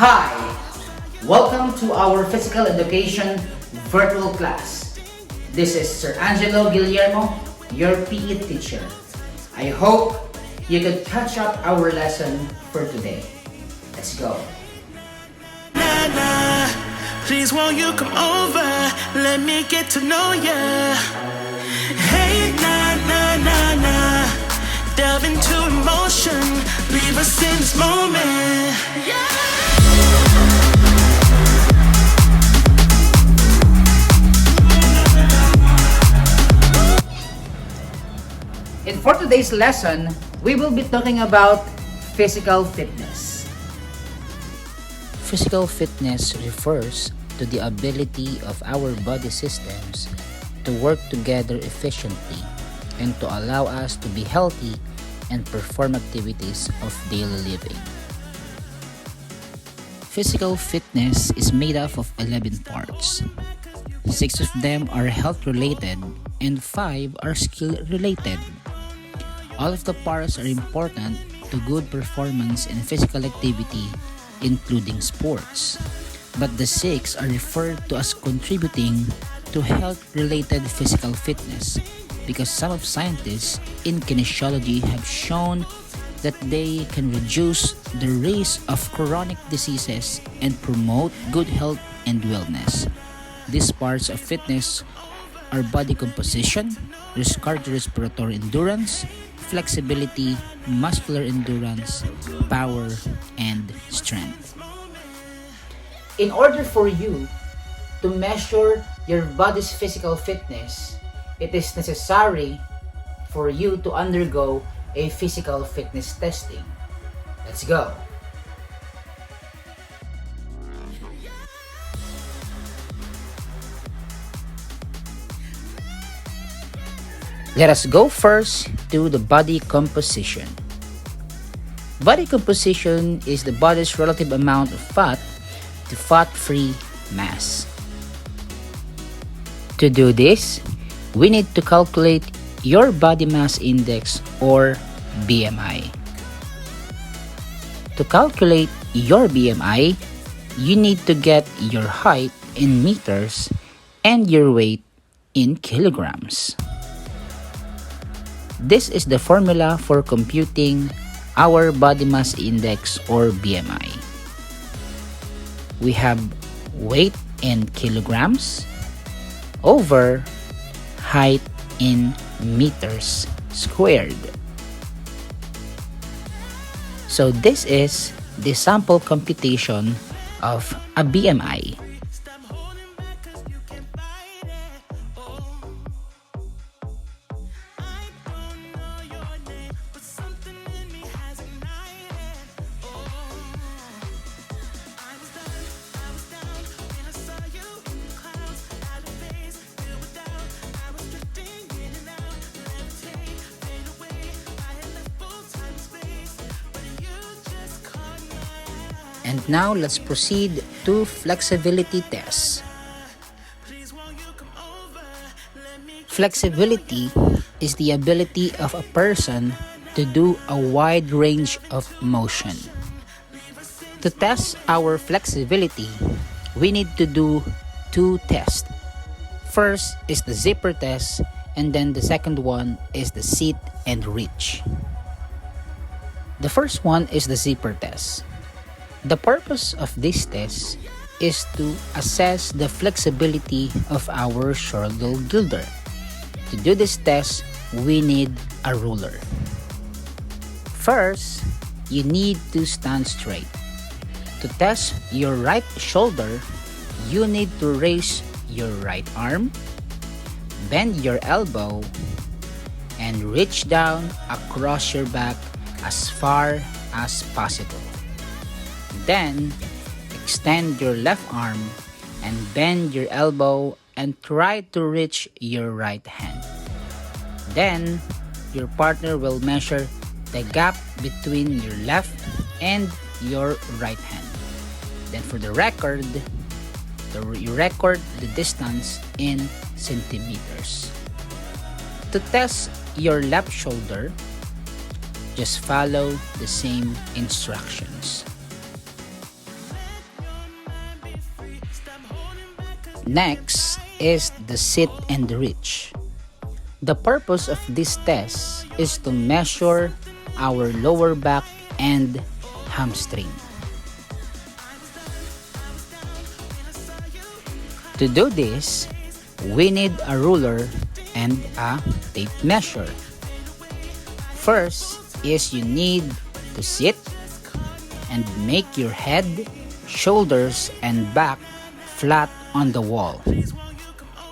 Hi! Welcome to our physical education virtual class. This is Sir Angelo Guillermo, your PE teacher. I hope you could catch up our lesson for today. Let's go. Please won't you come over? Let me get to know ya. Hey, nah. Delve into emotion. Leave us in this moment. And for today's lesson, we will be talking about physical fitness. Physical fitness refers to the ability of our body systems to work together efficiently and to allow us to be healthy and perform activities of daily living. Physical fitness is made up of 11 parts. 6 of them are health-related and 5 are skill-related. All of the parts are important to good performance in physical activity, including sports. But the 6 are referred to as contributing to health-related physical fitness because some of scientists in kinesiology have shown that they can reduce the risk of chronic diseases and promote good health and wellness. These parts of fitness are body composition, cardiorespiratory endurance, flexibility, muscular endurance, power, and strength. In order for you to measure your body's physical fitness, it is necessary for you to undergo a physical fitness testing. Let's go! Let us go first to the body composition. Body composition is the body's relative amount of fat to fat-free mass. To do this, we need to calculate your body mass index or BMI. To calculate your BMI, you need to get your height in meters and your weight in kilograms. This is the formula for computing our body mass index or BMI. We have weight in kilograms over height in meters squared. So this is the sample computation of a BMI. And now let's proceed to flexibility tests. Flexibility is the ability of a person to do a wide range of motion. To test our flexibility, we need to do 2 tests. First is the zipper test, and then the second one is the sit and reach. The first one is the zipper test. The purpose of this test is to assess the flexibility of our shoulder girdle. To do this test, we need a ruler. First, you need to stand straight. To test your right shoulder, you need to raise your right arm, bend your elbow, and reach down across your back as far as possible. Then, extend your left arm and bend your elbow and try to reach your right hand. Then, your partner will measure the gap between your left and your right hand. Then for the record, you record the distance in centimeters. To test your left shoulder, just follow the same instructions. Next is the sit and reach. The purpose of this test is to measure our lower back and hamstring. To do this, we need a ruler and a tape measure. First is you need to sit and make your head, shoulders, and back flat on the wall.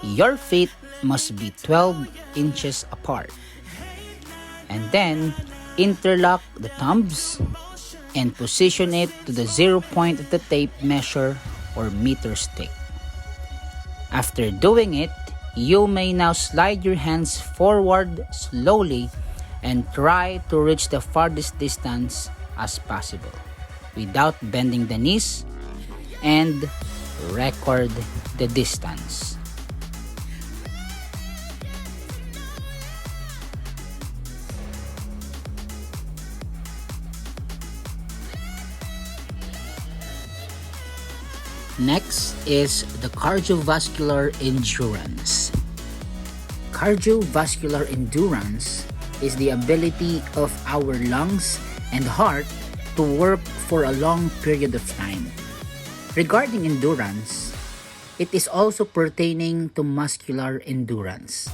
Your feet must be 12 inches apart. And then interlock the thumbs and position it to the 0 point of the tape measure or meter stick. After doing it, you may now slide your hands forward slowly and try to reach the farthest distance as possible without bending the knees, and record the distance. Next is the cardiovascular endurance. Cardiovascular endurance is the ability of our lungs and heart to work for a long period of time. Regarding endurance, it is also pertaining to muscular endurance,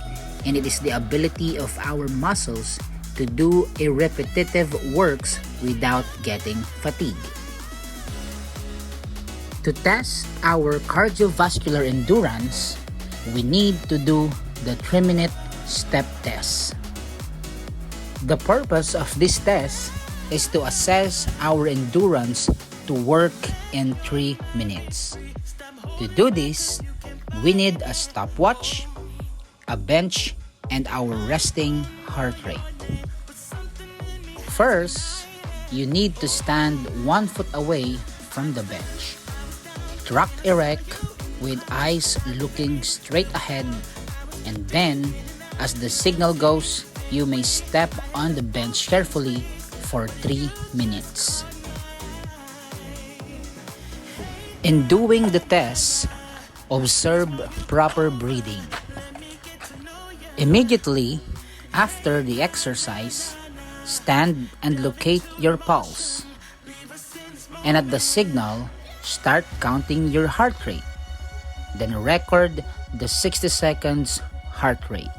and it is the ability of our muscles to do a repetitive works without getting fatigued. To test our cardiovascular endurance, we need to do the 3-minute step test. The purpose of this test is to assess our endurance to work in 3 minutes. To do this, we need a stopwatch, a bench, and our resting heart rate. First, you need to stand 1 foot away from the bench. Truck erect with eyes looking straight ahead, and then as the signal goes, you may step on the bench carefully for 3 minutes. In doing the test, observe proper breathing. Immediately after the exercise, stand and locate your pulse. And at the signal, start counting your heart rate. Then record the 60 seconds heart rate.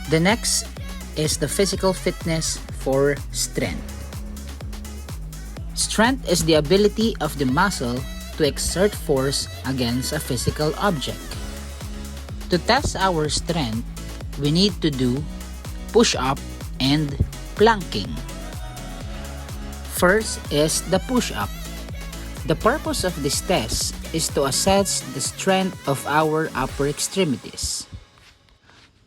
The next is the physical fitness for strength. Strength is the ability of the muscle to exert force against a physical object. To test our strength, we need to do push-up and planking. First is the push-up. The purpose of this test is to assess the strength of our upper extremities.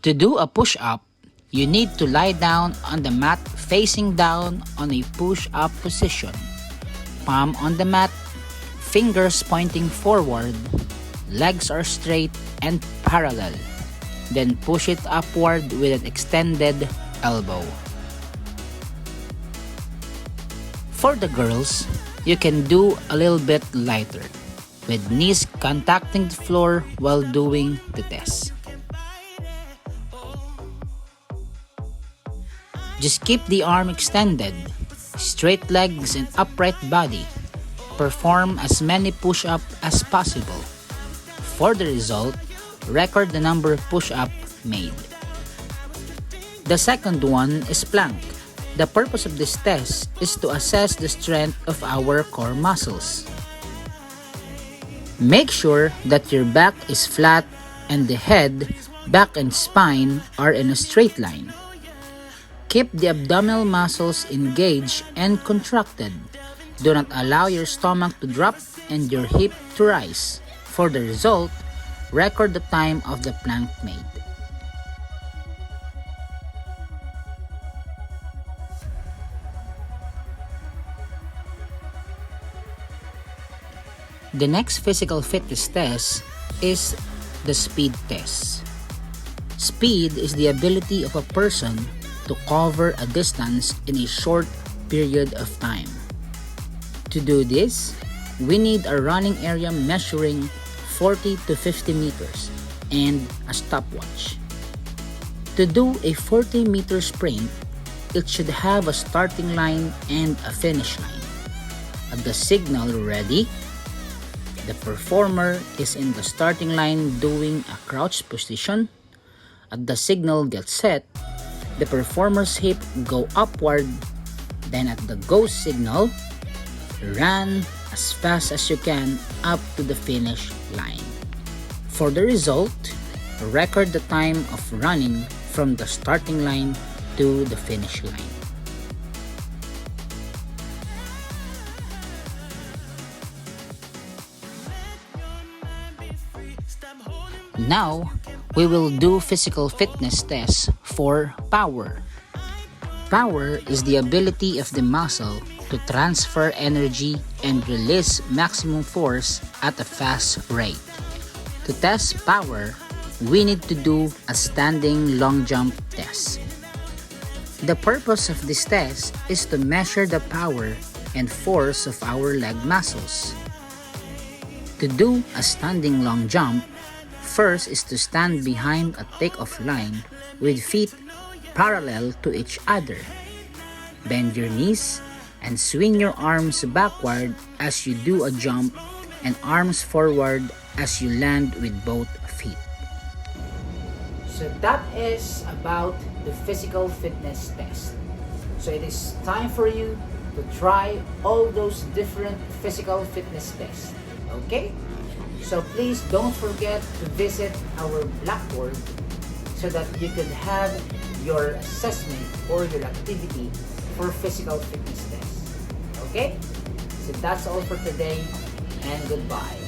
To do a push-up, you need to lie down on the mat facing down on a push-up position. Palm on the mat, fingers pointing forward, legs are straight and parallel. Then push it upward with an extended elbow. For the girls, you can do a little bit lighter, with knees contacting the floor while doing the test. Just keep the arm extended, straight legs and upright body. Perform as many push-ups as possible. For the result, record the number of push-ups made. The second one is plank. The purpose of this test is to assess the strength of our core muscles. Make sure that your back is flat and the head, back, and spine are in a straight line. Keep the abdominal muscles engaged and contracted. Do not allow your stomach to drop and your hip to rise. For the result, record the time of the plank made. The next physical fitness test is the speed test. Speed is the ability of a person to cover a distance in a short period of time. To do this, we need a running area measuring 40 to 50 meters and a stopwatch. To do a 40-meter sprint, it should have a starting line and a finish line. At the signal ready, the performer is in the starting line doing a crouch position. At the signal gets set, the performer's hip go upward. Then at the go signal, run as fast as you can up to the finish line. For the result, record the time of running from the starting line to the finish line. Now, we will do physical fitness tests for power. Power is the ability of the muscle to transfer energy and release maximum force at a fast rate. To test power, we need to do a standing long jump test. The purpose of this test is to measure the power and force of our leg muscles. To do a standing long jump, first is to stand behind a take-off line with feet parallel to each other. Bend your knees and swing your arms backward as you do a jump and arms forward as you land with both feet. So that is about the physical fitness test. So it is time for you to try all those different physical fitness tests. Okay? So please don't forget to visit our Blackboard so that you can have your assessment or your activity for physical fitness test. Okay? So that's all for today and goodbye.